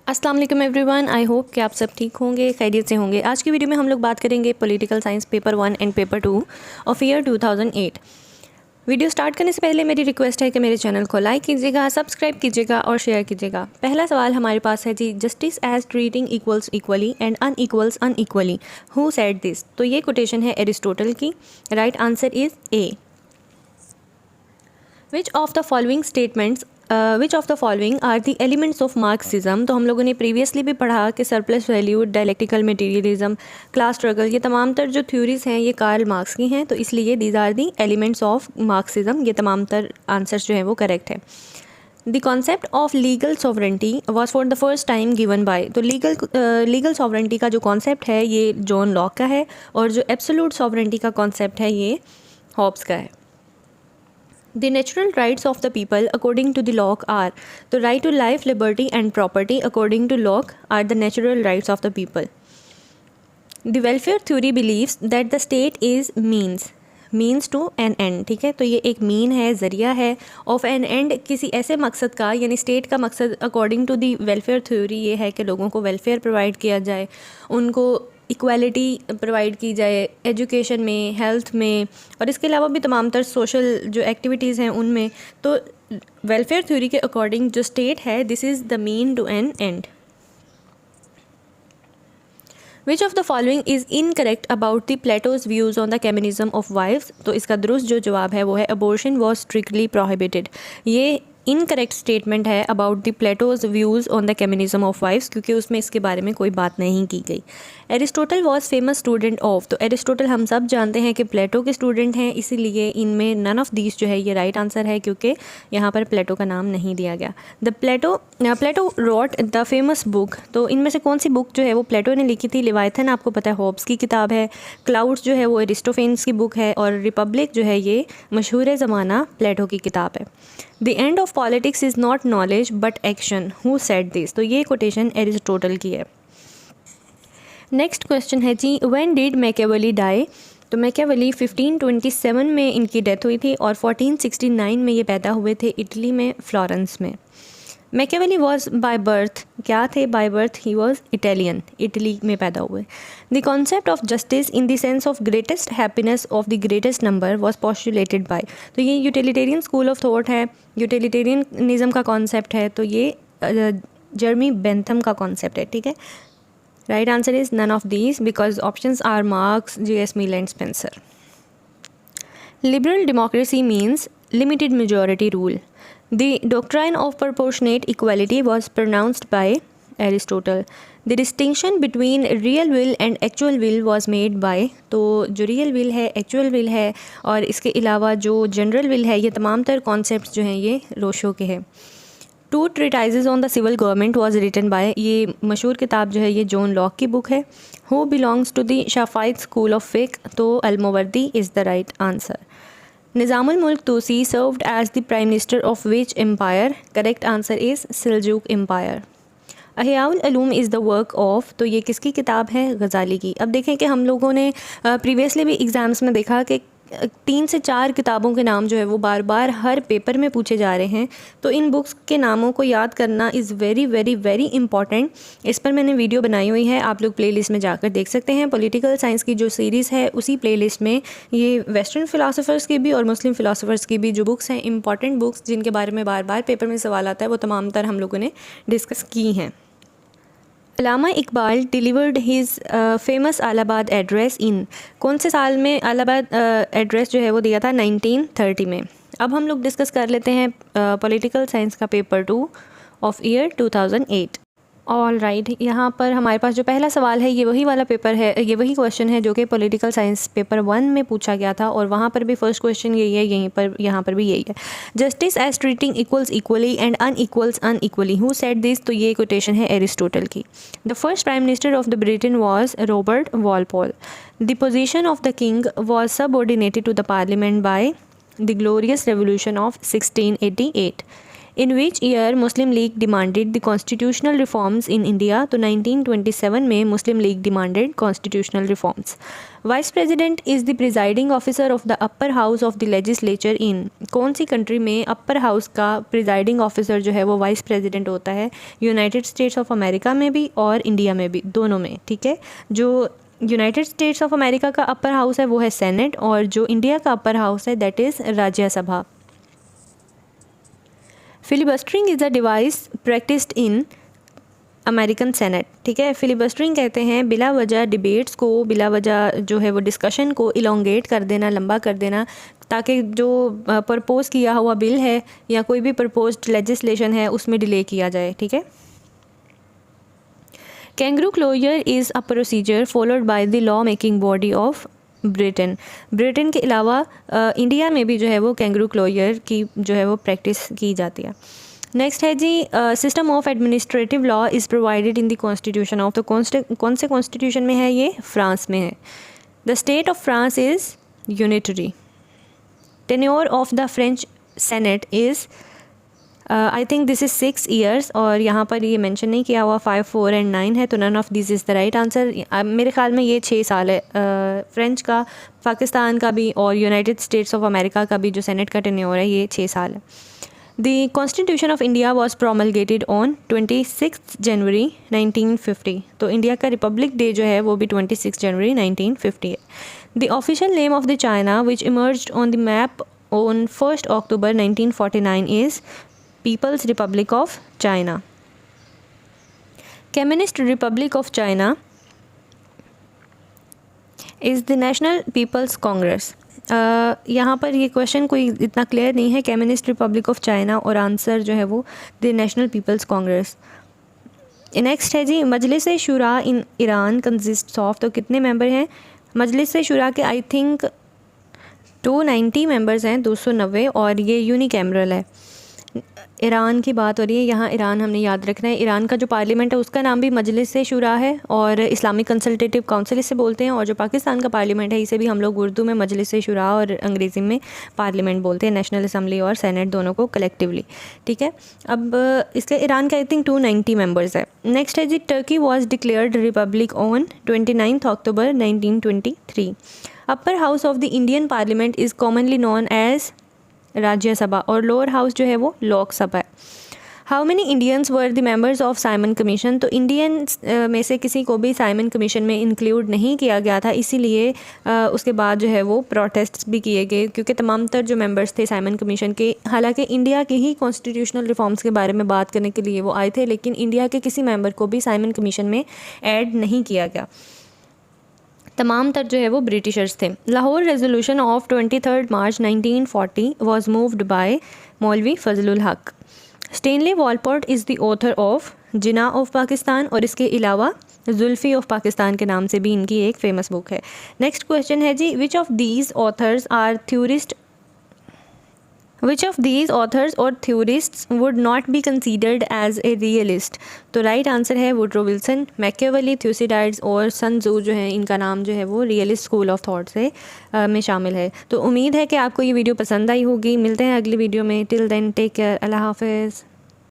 अस्सलाम वालेकुम everyone, I hope कि आप सब ठीक होंगे, खैरियत से होंगे। आज की वीडियो में हम लोग बात करेंगे political science paper 1 and paper 2 of year 2008। Video start करने से पहले मेरी रिक्वेस्ट है कि मेरे चैनल को लाइक कीजिएगा, सब्सक्राइब कीजिएगा और शेयर कीजिएगा। पहला सवाल हमारे पास है जी, justice as treating equals equally and unequals unequally, who said this? तो ये कोटेशन है एरिस्टोटल की। Right answer is A. Which of the following statements which of the following are the elements of Marxism? तो हम लोगों ने previously भी पढ़ा कि surplus value, dialectical materialism, class struggle, ये तमाम तर जो थ्योरीज हैं ये कार्ल मार्क्स की हैं, तो इसलिए these are the elements of Marxism. ये तमाम तर आंसर्स जो हैं वो करेक्ट है। The concept of legal sovereignty was for the first time given by, तो लीगल सॉवरेंटी का जो कॉन्सेप्ट है ये जॉन लॉक का है, और जो एब्सोल्यूट सॉवरेंटी का कॉन्सेप्ट है ये हॉब्स का है। The natural rights of the people according to the Locke are, the right to life, liberty and property according to Locke are the natural rights of the people. The welfare theory believes that the state is means to an end, ठीक है, तो ये एक mean है, ज़रिया है, of N and, किसी ऐसे मकसद का, यानी स्टेट का मकसद according to the welfare theory ये है कि लोगों को वेलफेयर प्रोवाइड किया जाए, उनको इक्वालिटी प्रोवाइड की जाए एजुकेशन में, हेल्थ में, और इसके अलावा भी तमाम तर सोशल जो एक्टिविटीज़ हैं उनमें। तो वेलफेयर थ्योरी के अकॉर्डिंग जो स्टेट है, this is the mean to an end. Which of the following is incorrect about the Plato's views on the communism of wives? तो इसका दुरुस्त जो जवाब है वो है अबॉर्शन वॉज स्ट्रिक्टली प्रोहिबिटेड। ये इनकरेक्ट स्टेटमेंट है about the Plato's views on the communism of wives, क्योंकि उसमें इसके बारे में कोई बात नहीं की गई। Aristotle was famous student of, तो एरिस्टोटल हम सब जानते हैं कि प्लेटो के स्टूडेंट हैं, इसीलिए इनमें नन ऑफ दीज जो है ये राइट आंसर है, क्योंकि यहाँ पर प्लेटो का नाम नहीं दिया गया। प्लेटो रॉट द फेमस बुक, तो इनमें से कौन सी बुक जो है वो प्लेटो ने लिखी थी? लिवायथन आपको पता है हॉब्स की किताब है, क्लाउड्स जो है वो एरिस्टोफेन्स की बुक है, और रिपब्लिक जो है ये मशहूर ज़माना प्लेटो की किताब है। The end of politics is not knowledge but action, who said this? तो ये कोटेशन एरिस्टोटल की है। नेक्स्ट क्वेश्चन है जी, व्हेन डिड मैकियावेली डाई? तो मैकियावेली 1527 में इनकी डेथ हुई थी, और 1469 में ये पैदा हुए थे इटली में, फ्लोरेंस में। मैकियावेली वॉज बाय बर्थ, क्या थे by birth? He was Italian, Italy में पैदा हुए। The concept of justice in the sense of greatest happiness of the greatest number was postulated by, तो ये यूटिलिटेरियन स्कूल ऑफ थॉट है, utilitarianism का concept है, तो ये जर्मी बेंथम का कॉन्सेप्ट है, ठीक है। Right answer is none of these, because options are Marx, J.S. Mill and Spencer. Liberal democracy means limited majority rule. The doctrine of proportionate equality was pronounced by Aristotle. The distinction between real will and actual will was made by, तो जो real will है, actual will है, और इसके अलावा जो general will है, ये तमाम तर concepts जो हैं ये रोशो के हैं। Two treatises on the civil government was written by, ये मशहूर किताब जो है ये जॉन लॉक की बुक है। Who belongs to the Shafi'i school of फिक? तो Al Mawardi is the right answer. Nizamul Mulk Tusi served as the prime minister of which empire? Correct answer is Seljuk empire. Ihyaul Ulum is the work of, तो ये किसकी किताब है? गज़ाली की। अब देखें कि हम लोगों ने प्रीवियसली भी एग्ज़ाम्स में देखा कि 3 से 4 किताबों के नाम जो है वो बार बार हर पेपर में पूछे जा रहे हैं, तो इन बुक्स के नामों को याद करना is very very very important. इस पर मैंने वीडियो बनाई हुई है, आप लोग प्लेलिस्ट में जाकर देख सकते हैं। पॉलिटिकल साइंस की जो सीरीज़ है उसी प्लेलिस्ट में ये वेस्टर्न फ़िलासफ़र्स की भी और मुस्लिम फ़िलासफ़र्स की भी जो बुक्स हैं, इंपॉर्टेंट बुक्स जिनके बारे में बार बार पेपर में सवाल आता है, वो तमाम तर हम लोगों ने डिस्कस की हैं। अल्लामा Iqbal delivered his famous Allahabad address in, कौन से साल में अलाहाबाद एड्रेस जो है वो दिया था? 1930 में। अब हम लोग डिस्कस कर लेते हैं पॉलिटिकल साइंस का paper 2 of year 2008। All right, यहाँ पर हमारे पास जो पहला सवाल है ये वही वाला पेपर है, ये वही क्वेश्चन है जो कि पॉलिटिकल साइंस पेपर 1 में पूछा गया था, और वहाँ पर भी फर्स्ट क्वेश्चन यही है, यहाँ पर भी यही है। Justice as treating equals equally and unequals unequally, who said this? तो ये कोटेशन है एरिस्टोटल की। The first prime minister of the Britain was Robert Walpole. The position of the king was subordinated to the parliament by the glorious revolution of 1688। In which year Muslim League demanded the constitutional reforms in India? तो 1927 में Muslim League demanded constitutional reforms. Vice president is the presiding officer of the upper house of the legislature इन? कौन सी country में upper house का presiding officer जो है वो vice president होता है? यूनाइटेड स्टेट्स ऑफ अमेरिका में भी और इंडिया में भी, दोनों में, ठीक है। जो यूनाइटेड स्टेट्स ऑफ अमेरिका का अपर हाउस है वो है सेनेट, और जो इंडिया का अपर हाउस है that is Rajya Sabha. Filibustering is a device practised in American senate, ठीक है। फिलिबस्टरिंग कहते हैं बिला वजह डिबेट्स को, बिला वजह जो है वो डिस्कशन को इलोंगेट कर देना, लंबा कर देना, ताकि जो प्रपोज किया हुआ बिल है या कोई भी प्रपोज्ड लेजिस्लेशन है उसमें डिले किया जाए, ठीक है। Kangaroo closure is a procedure followed by the law making body of Britain. Britain के अलावा इंडिया में भी जो है वो कैंगरू क्लोजर की जो है वो प्रैक्टिस की जाती है। नेक्स्ट है जी, system of administrative law is provided in the constitution of, तो कौन से कॉन्स्टिट्यूशन में है ये? फ्रांस में है। The state of France is unitary. Tenure of the French senate is I think this is 6 years, और यहाँ पर ये मेंशन नहीं किया हुआ 5, 4 and 9 है, तो none of this is the right answer. मेरे ख्याल में ये 6 साल है। फ्रेंच का, पाकिस्तान का भी और यूनाइटेड स्टेट्स ऑफ अमेरिका का भी जो सेनेट का टेन्योर है ये 6 साल है। The constitution of India was promulgated on 26 January 1950, तो इंडिया का रिपब्लिक डे जो है वो भी 26 जनवरी 1950 है। The official name of the China which emerged on the map on 1 October 1949 is People's Republic of China. Communist Republic of China is the National People's Congress. यहाँ पर ये question कोई इतना क्लियर नहीं है, कम्युनिस्ट रिपब्लिक ऑफ चाइना, और answer जो है वो the National People's Congress. Next है जी, मजलिस शुरा इन ईरान कंसिस्ट ऑफ, तो कितने मेंबर हैं मजलिस शुरा के? आई थिंक 290 मेंबर्स हैं, 290, और ये यूनिकैमरल है। ईरान की बात हो रही है यहाँ, ईरान हमने याद रखना है। ईरान का जो पार्लियामेंट है उसका नाम भी मजलिस शुरा है, और इस्लामिक कंसल्टेटिव काउंसिल इसे बोलते हैं। और जो पाकिस्तान का पार्लियामेंट है इसे भी हम लोग उर्दू में मजलिस शुरा और अंग्रेज़ी में पार्लियामेंट बोलते हैं, नेशनल असम्बली और सेनेट दोनों को कलेक्टिवली, ठीक है। अब इसके ईरान का आई थिंक 290 मेंबर्स है। नेक्स्ट है जी, Turkey was declared republic on 29 October 1923। Upper house of the Indian parliament is commonly known as Rajya Sabha, और लोअर हाउस जो है वो लोकसभा है। How many Indians were the members of Simon commission? तो Indians में से किसी को भी साइमन कमीशन में इंक्लूड नहीं किया गया था, इसीलिए उसके बाद जो है वो प्रोटेस्ट्स भी किए गए, क्योंकि तमाम तर जो मेंबर्स थे साइमन कमीशन के, हालांकि इंडिया के ही कॉन्स्टिट्यूशनल रिफॉर्म्स के बारे में बात करने के लिए वो आए थे, लेकिन इंडिया के किसी मेंबर को भी साइमन कमीशन में ऐड नहीं किया गया, तमाम तर जो है वो ब्रिटिशर्स थे। Lahore resolution of 23 March 1940 was moved by मौलवी Fazlul Haq. Stanley Wolpert is the author of Jinnah of Pakistan, और इसके अलावा जुल्फ़ी ऑफ पाकिस्तान के नाम से भी इनकी एक फ़ेमस बुक है। नेक्स्ट क्वेश्चन है जी, which of these authors are theorist? Which of these authors or theorists would not be considered as a realist? तो राइट आंसर है वुड्रो विल्सन, मैकियावेली, थ्यूसिडाइड्स और सन त्जू जो है इनका नाम जो है वो रियलिस्ट स्कूल ऑफ थॉट से में शामिल है। तो उम्मीद है कि आपको ये वीडियो पसंद आई होगी। मिलते हैं अगली वीडियो में। टिल देन टेक केयर, अल्लाह हाफिज़।